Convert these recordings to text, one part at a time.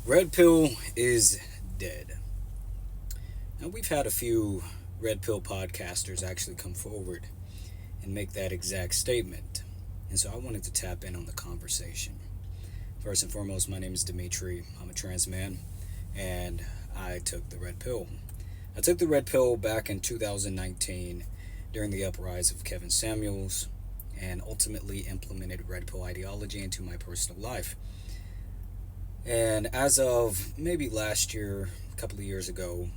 Red Pill is dead. Now, we've had a few Red Pill podcasters actually come forward and make that exact statement. And so I wanted to tap in on the conversation. First and foremost, my name is Demetri. I'm a trans man, and I took the Red Pill. I took the Red Pill back in 2019 during the uprise of Kevin Samuels and ultimately implemented Red Pill ideology into my personal life. And as of maybe last year, a couple of years ago,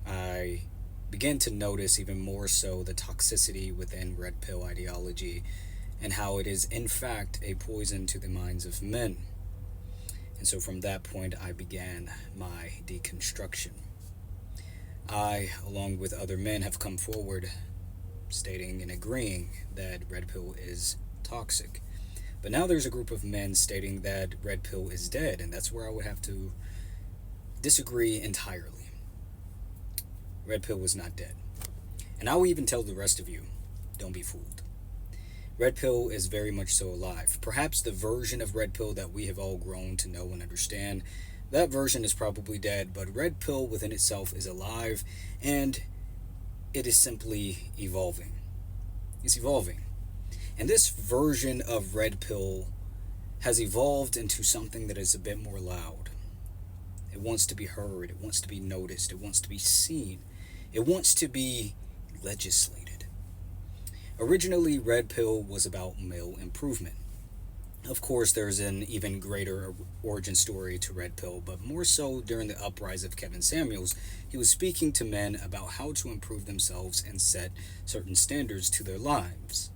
I began to notice even more so the toxicity within Red Pill ideology and how it is in fact a poison to the minds of men. And so from that point, I began my deconstruction. I, along with other men, have come forward stating and agreeing that Red Pill is toxic. But now there's a group of men stating that Red Pill is dead, and that's where I would have to disagree entirely. Red Pill was not dead. And I will even tell the rest of you, don't be fooled. Red Pill is very much so alive. Perhaps the version of Red Pill that we have all grown to know and understand, that version is probably dead, but Red Pill within itself is alive, and it is simply evolving. It's evolving. And this version of Red Pill has evolved into something that is a bit more loud. It wants to be heard. It wants to be noticed. It wants to be seen. It wants to be legislated. Originally, Red Pill was about male improvement. Of course, there's an even greater origin story to Red Pill, but more so during the uprise of Kevin Samuels, he was speaking to men about how to improve themselves and set certain standards to their lives.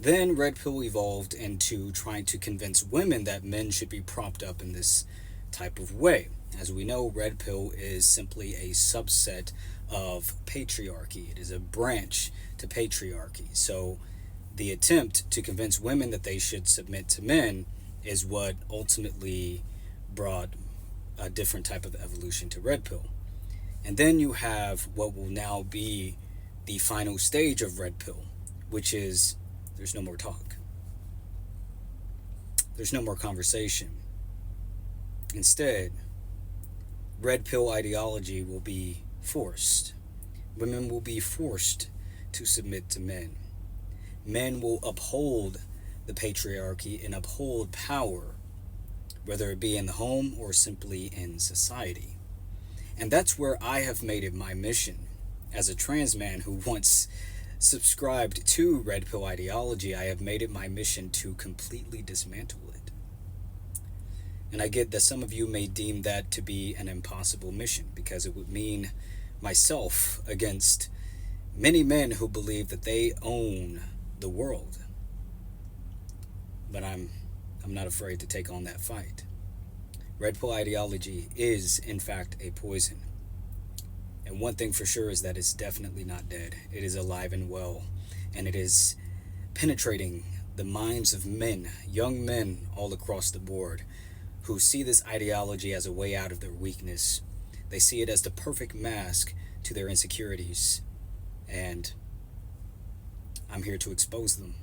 Then Red Pill evolved into trying to convince women that men should be propped up in this type of way. As we know, Red Pill is simply a subset of patriarchy. It is a branch to patriarchy. So the attempt to convince women that they should submit to men is what ultimately brought a different type of evolution to Red Pill. And then you have what will now be the final stage of Red Pill, which is there's no more talk. There's no more conversation. Instead, Red Pill ideology will be forced. Women will be forced to submit to men. Men will uphold the patriarchy and uphold power, whether it be in the home or simply in society. And that's where I have made it my mission. As a trans man who once subscribed to Red Pill ideology, I have made it my mission to completely dismantle it. And I get that some of you may deem that to be an impossible mission because it would mean myself against many men who believe that they own the world. But I'm not afraid to take on that fight. Red Pill ideology is, in fact, a poison. And one thing for sure is that it's definitely not dead. It is alive and well. And it is penetrating the minds of men, young men all across the board, who see this ideology as a way out of their weakness. They see it as the perfect mask to their insecurities. And I'm here to expose them.